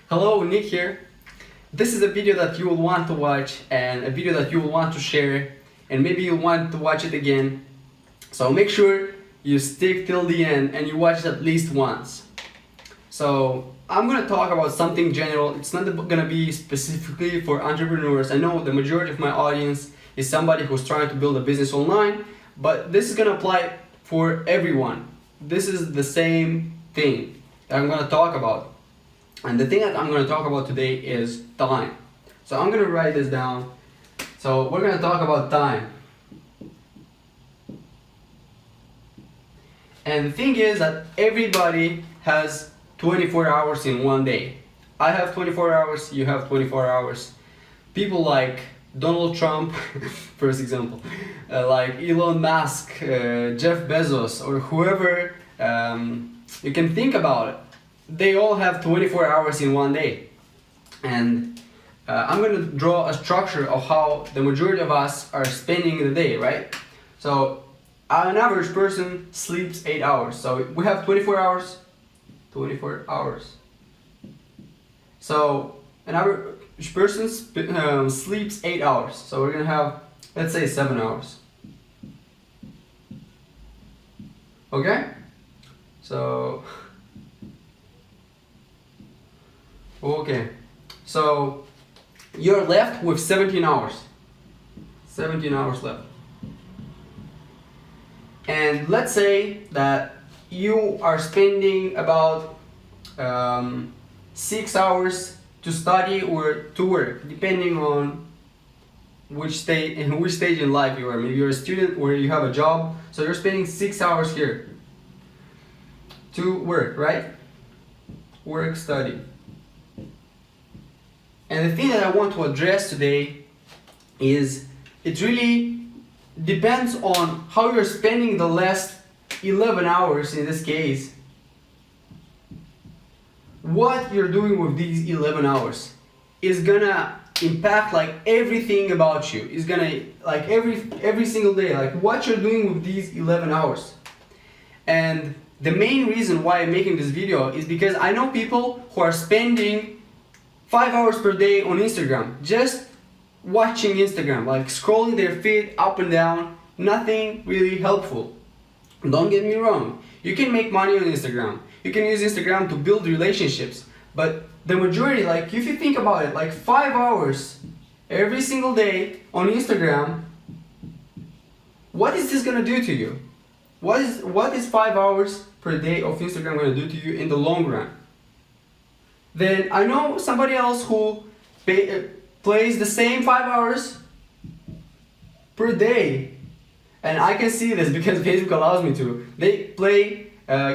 Hello, Nick here. This is a video that you will want to watch and a video that you will want to share, and maybe you'll want to watch it again. So make sure you stick till the end and you watch it at least once. So I'm gonna talk about something general. It's not gonna be specifically for entrepreneurs. I know the majority of my audience is somebody who's trying to build a business online, but this is gonna apply for everyone. This is the same thing that I'm gonna talk about. And the thing that I'm going to talk about today is time. So I'm going to write this down. So we're going to talk about time. And the thing is that everybody has 24 hours in one day. I have 24 hours, you have 24 hours. People like Donald Trump, first example, like Elon Musk, Jeff Bezos, or whoever you can think about it. They all have 24 hours in one day. And I'm going to draw a structure of how the majority of us are spending the day, right? So an average person sleeps 8 hours. So we have 24 hours, 24 hours. So an average person sleeps 8 hours. So we're going to have, let's say, 7 hours. Okay? So... Okay, so you're left with 17 hours. 17 hours left. And let's say that you are spending about 6 hours to study or to work, depending on which stage in life you are. Maybe you're a student or you have a job, so you're spending 6 hours here to work, right? Work, study. And the thing that I want to address today is it really depends on how you're spending the last 11 hours in this case. What you're doing with these 11 hours is gonna impact like everything about you. It's gonna like every single day, like what you're doing with these 11 hours. And the main reason why I'm making this video is because I know people who are spending 5 hours per day on Instagram, just watching Instagram, like scrolling their feed up and down, nothing really helpful. Don't get me wrong, you can make money on Instagram, you can use Instagram to build relationships, but the majority, like if you think about it, like 5 hours every single day on Instagram, what is this gonna do to you? What is 5 hours per day of Instagram gonna do to you in the long run? Then I know somebody else who plays the same 5 hours per day, and I can see this because Facebook allows me to. They play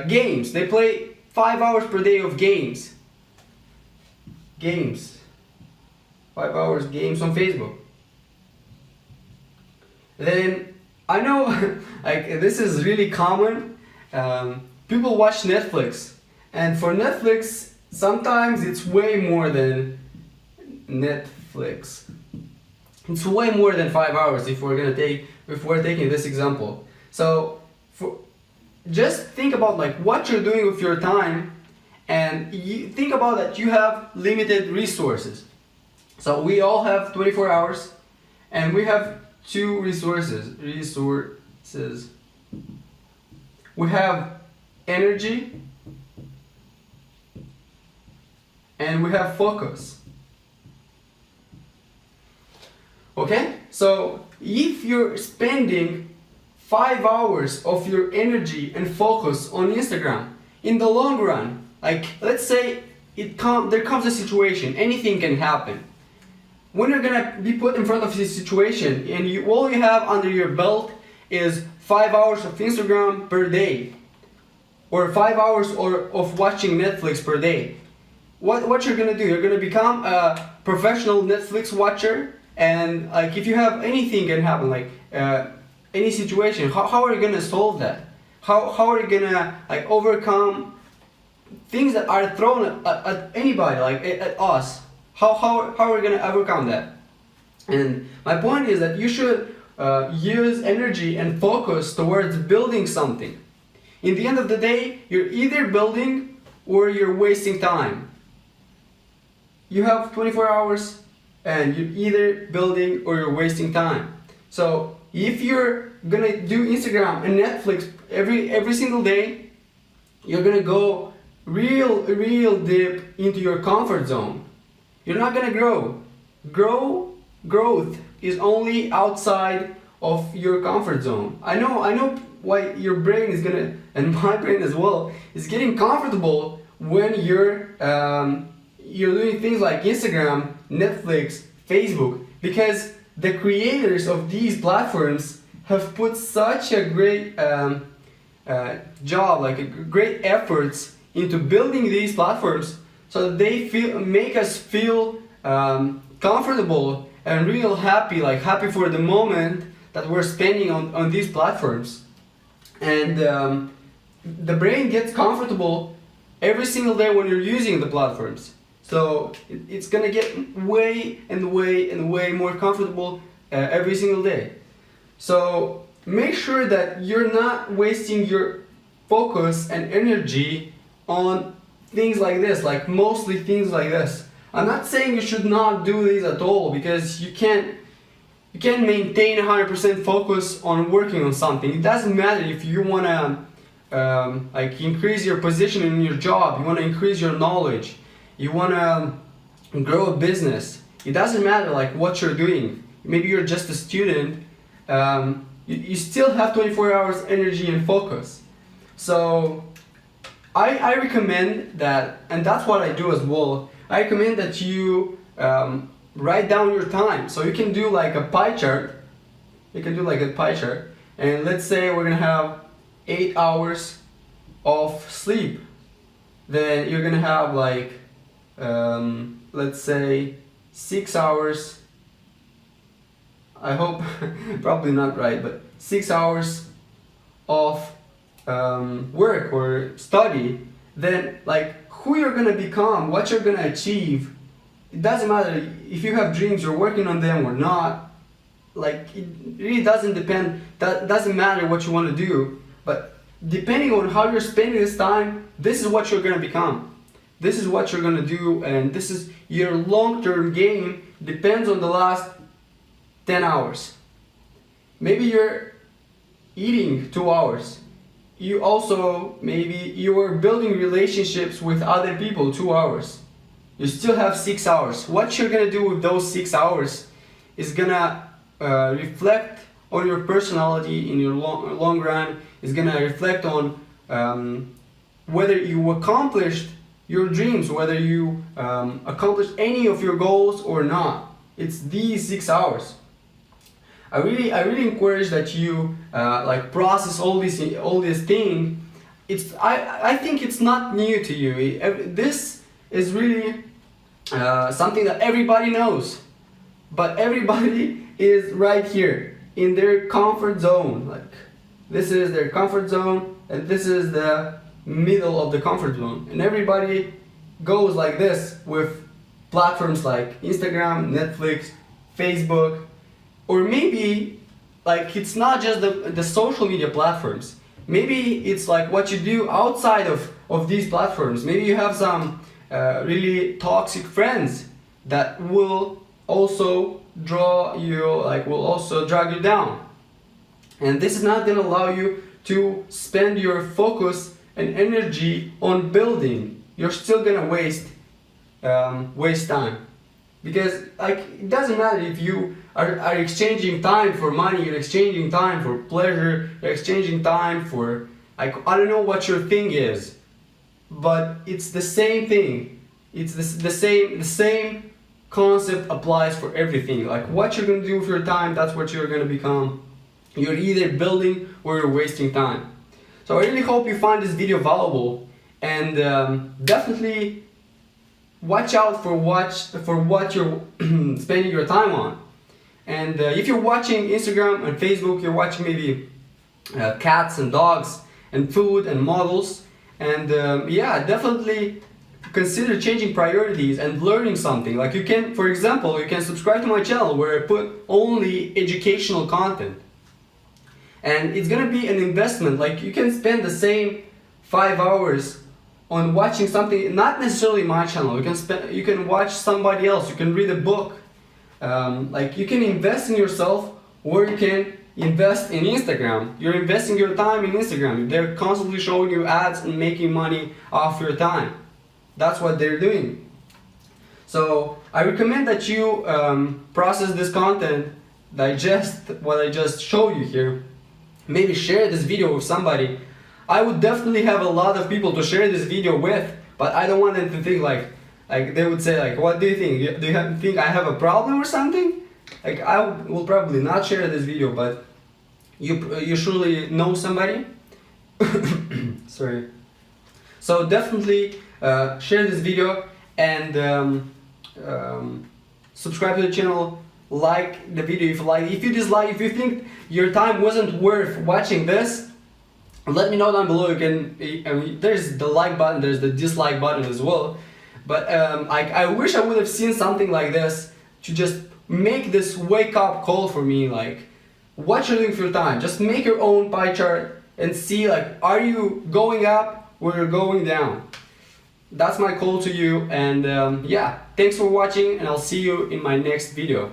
games. They play 5 hours per day of games. 5 hours games on Facebook. Then I know like this is really common. People watch Netflix, and for Netflix, sometimes it's way more than Netflix. It's way more than 5 hours if we're taking this example. So just think about like what you're doing with your time, and you think about that you have limited resources. So we all have 24 hours, and we have two resources. We have energy, and we have focus. Okay? So if you're spending 5 hours of your energy and focus on Instagram, in the long run, like let's say there comes a situation, anything can happen. When you're gonna be put in front of this situation and all you have under your belt is 5 hours of Instagram per day, or 5 hours of watching Netflix per day, what you're gonna do? You're gonna become a professional Netflix watcher, and like if you have anything can happen, like any situation, how are you gonna solve that? How are you gonna like overcome things that are thrown at anybody, like at us? How are we gonna overcome that? And my point is that you should use energy and focus towards building something. In the end of the day, you're either building or you're wasting time. you have 24 hours and you're either building or you're wasting time. So if you're gonna do Instagram and Netflix every single day, you're gonna go real deep into your comfort zone. You're not gonna grow. Growth is only outside of your comfort zone. I know why your brain is gonna, and my brain as well, is getting comfortable when you're doing things like Instagram, Netflix, Facebook, because the creators of these platforms have put such a great job, like a great efforts into building these platforms, so that they make us feel comfortable and real happy, like happy for the moment that we're spending on these platforms. And the brain gets comfortable every single day when you're using the platforms. So it's gonna get way more comfortable every single day. So make sure that you're not wasting your focus and energy on things like this, like mostly things like this. I'm not saying you should not do these at all, because you can't maintain 100% focus on working on something. It doesn't matter if you wanna like increase your position in your job, you wanna increase your knowledge, you wanna grow a business. It doesn't matter like what you're doing. Maybe you're just a student. You still have 24 hours energy and focus. So I recommend that, and that's what I do as well. I recommend that you write down your time. So you can do like a pie chart. And let's say we're gonna have 8 hours of sleep. Then you're gonna have like let's say 6 hours. I hope probably not right, but 6 hours of work or study. Then like who you're gonna become, what you're gonna achieve. It doesn't matter if you have dreams, you're working on them or not. Like it really doesn't depend. That doesn't matter what you want to do. But depending on how you're spending this time, this is what you're gonna become. This is what you're gonna do, and this is your long-term game. Depends on the last 10 hours. Maybe you're eating 2 hours. Maybe you're building relationships with other people 2 hours. You still have 6 hours. What you're gonna do with those 6 hours is gonna reflect on your personality in your long run. Is gonna reflect on whether you accomplished your dreams, whether you accomplished any of your goals or not. It's these 6 hours. I really encourage that you like process all this thing. I think it's not new to you. This is really something that everybody knows, but everybody is right here in their comfort zone. Like this is their comfort zone, and this is the middle of the comfort zone, and everybody goes like this with platforms like Instagram, Netflix, Facebook. Or maybe like it's not just the social media platforms. Maybe it's like what you do outside of these platforms. Maybe you have some really toxic friends that will also drag you down. And this is not gonna allow you to spend your focus and energy on building. You're still gonna waste time. Because like it doesn't matter if you are exchanging time for money, you're exchanging time for pleasure, you're exchanging time for like I don't know what your thing is, but it's the same thing. It's the same concept applies for everything. Like what you're gonna do with your time, that's what you're gonna become. You're either building or you're wasting time. So I really hope you find this video valuable, and definitely watch out for what you're spending your time on. And if you're watching Instagram and Facebook, you're watching maybe cats and dogs and food and models, and yeah, definitely consider changing priorities and learning something. Like you can, for example, you can subscribe to my channel where I put only educational content, and it's gonna be an investment. Like you can spend the same 5 hours on watching something, not necessarily my channel. You can watch somebody else. You can read a book. Like you can invest in yourself, or you can invest in Instagram. You're investing your time in Instagram. They're constantly showing you ads and making money off your time. That's what they're doing. So I recommend that you process this content, digest what I just showed you here. Maybe share this video with somebody. I would definitely have a lot of people to share this video with, but I don't want them to think like they would say like, what do you think? Do you think I have a problem or something? Like I will probably not share this video, but you surely know somebody. Sorry. So definitely share this video and subscribe to the channel. Like the video if you like. If you dislike, if you think your time wasn't worth watching this, let me know down below. You can, there's the like button, there's the dislike button as well. But I wish I would have seen something like this to just make this wake up call for me, like what you're doing for your time. Just make your own pie chart and see like, are you going up or you're going down? That's my call to you. And yeah, thanks for watching, and I'll see you in my next video.